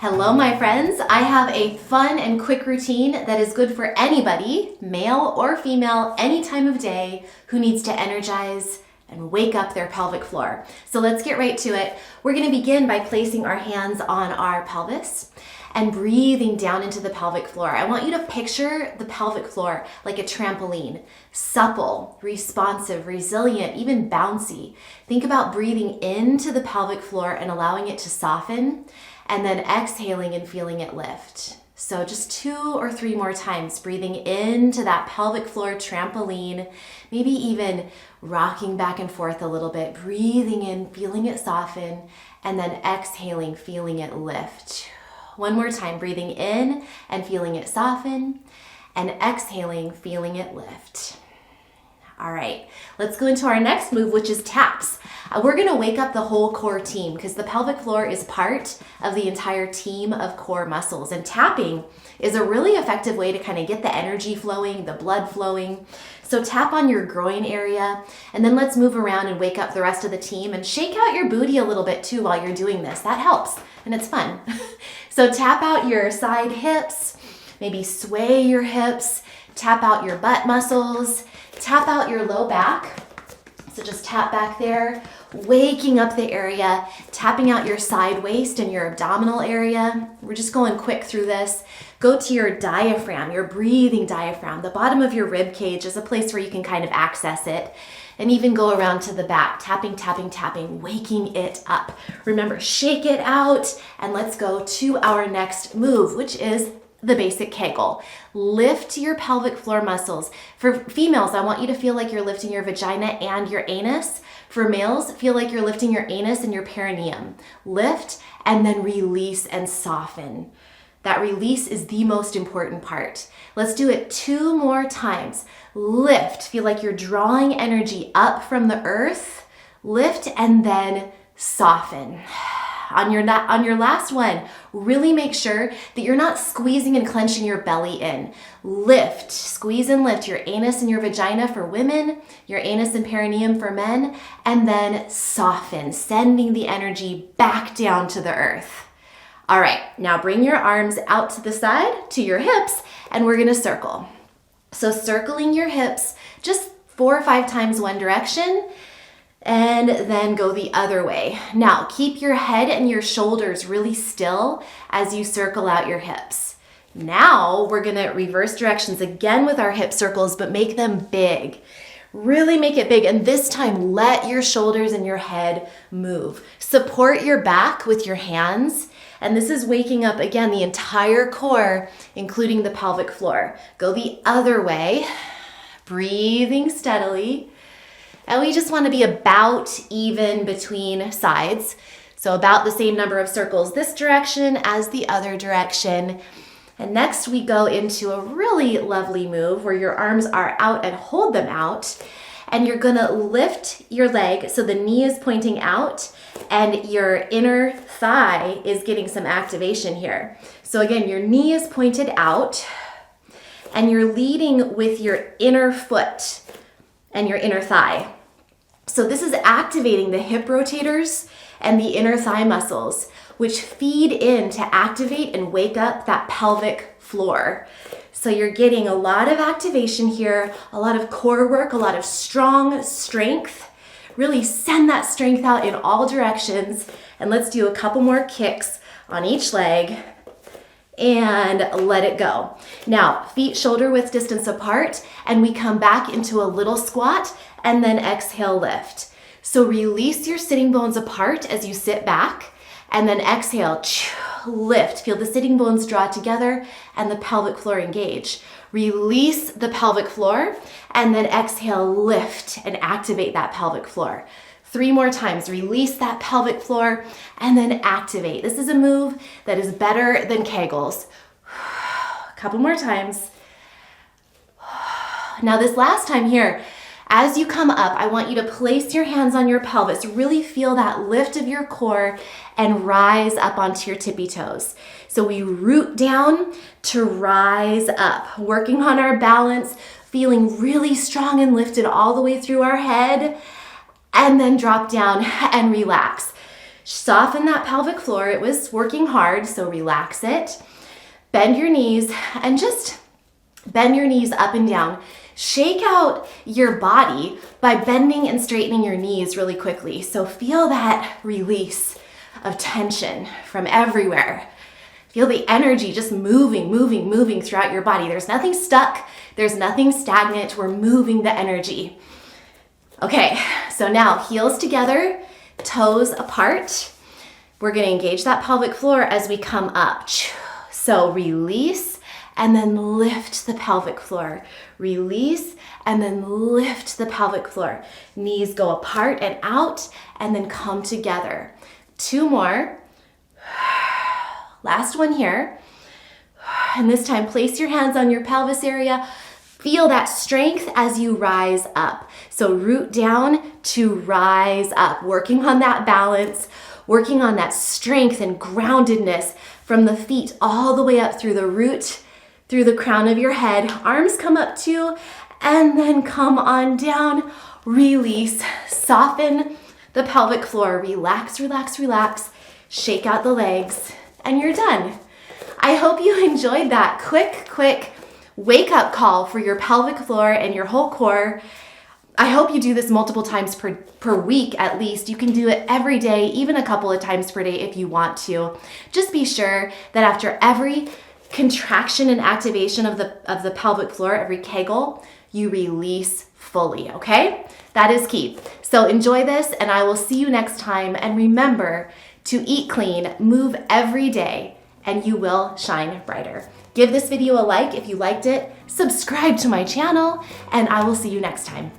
Hello, my friends. I have a fun and quick routine that is good for anybody, male or female, any time of day, who needs to energize and wake up their pelvic floor. So let's get right to it. We're going to begin by placing our hands on our pelvis and breathing down into the pelvic floor. I want you to picture the pelvic floor like a trampoline, supple, responsive, resilient, even bouncy. Think about breathing into the pelvic floor and allowing it to soften, and then exhaling and feeling it lift. So just 2 or 3 more times, breathing into that pelvic floor trampoline, maybe even rocking back and forth a little bit, breathing in, feeling it soften, and then exhaling, feeling it lift. One more time, breathing in and feeling it soften, and exhaling, feeling it lift. All right, let's go into our next move, which is taps. We're gonna wake up the whole core team because the pelvic floor is part of the entire team of core muscles. And tapping is a really effective way to kind of get the energy flowing, the blood flowing. So tap on your groin area, and then let's move around and wake up the rest of the team and shake out your booty a little bit too while you're doing this. That helps, and it's fun. So tap out your side hips, maybe sway your hips, tap out your butt muscles, tap out your low back. So just tap back there, waking up the area, tapping out your side waist and your abdominal area. We're just going quick through this. Go to your diaphragm, your breathing diaphragm. The bottom of your rib cage is a place where you can kind of access it. And even go around to the back, tapping, tapping, tapping, waking it up. Remember, shake it out, and let's go to our next move, which is the basic Kegel. Lift your pelvic floor muscles. For females, I want you to feel like you're lifting your vagina and your anus. For males, feel like you're lifting your anus and your perineum. Lift and then release and soften. That release is the most important part. Let's do it 2 more times. Lift, feel like you're drawing energy up from the earth. Lift and then soften. On your last one, really make sure that you're not squeezing and clenching your belly in. Lift, squeeze and lift your anus and your vagina for women, your anus and perineum for men, and then soften, sending the energy back down to the earth. All right, now bring your arms out to the side, to your hips, and we're gonna circle. So circling your hips just 4 or 5 times one direction, and then go the other way. Now, keep your head and your shoulders really still as you circle out your hips. Now, we're gonna reverse directions again with our hip circles, but make them big. Really make it big, and this time, let your shoulders and your head move. Support your back with your hands, and this is waking up, again, the entire core, including the pelvic floor. Go the other way, breathing steadily. And we just want to be about even between sides. So about the same number of circles this direction as the other direction. And next we go into a really lovely move where your arms are out and hold them out. And you're gonna lift your leg so the knee is pointing out and your inner thigh is getting some activation here. So again, your knee is pointed out and you're leading with your inner foot and your inner thigh. So this is activating the hip rotators and the inner thigh muscles, which feed in to activate and wake up that pelvic floor. So you're getting a lot of activation here, a lot of core work, a lot of strong strength. Really send that strength out in all directions. And let's do a couple more kicks on each leg and let it go. Now, feet shoulder width distance apart, and we come back into a little squat and then exhale, lift. So release your sitting bones apart as you sit back, and then exhale, lift. Feel the sitting bones draw together and the pelvic floor engage. Release the pelvic floor, and then exhale, lift and activate that pelvic floor. 3 more times, release that pelvic floor and then activate. This is a move that is better than Kegels. A couple more times. Now this last time here, as you come up, I want you to place your hands on your pelvis, really feel that lift of your core and rise up onto your tippy toes. So we root down to rise up, working on our balance, feeling really strong and lifted all the way through our head, and then drop down and relax. Soften that pelvic floor. It was working hard, so relax it. Bend your knees and just bend your knees up and down. Shake out your body by bending and straightening your knees really quickly. So feel that release of tension from everywhere. Feel the energy just moving throughout your body. There's nothing stuck. There's nothing stagnant. We're moving the energy. Okay, so now heels together, toes apart. We're gonna engage that pelvic floor as we come up. So release and then lift the pelvic floor. Release and then lift the pelvic floor. Knees go apart and out and then come together. 2 more. Last one here. And this time, place your hands on your pelvis area. Feel that strength as you rise up. So root down to rise up, working on that balance, working on that strength and groundedness from the feet all the way up through the root, through the crown of your head. Arms come up too, and then come on down. Release, soften the pelvic floor. Relax, relax, relax. Shake out the legs, and you're done. I hope you enjoyed that quick wake-up call for your pelvic floor and your whole core. I hope you do this multiple times per week at least. You can do it every day, even a couple of times per day if you want to. Just be sure that after every contraction and activation of the pelvic floor, every Kegel, you release fully, okay? That is key. So enjoy this, and I will see you next time. And remember to eat clean, move every day, and you will shine brighter. Give this video a like if you liked it, subscribe to my channel, and I will see you next time.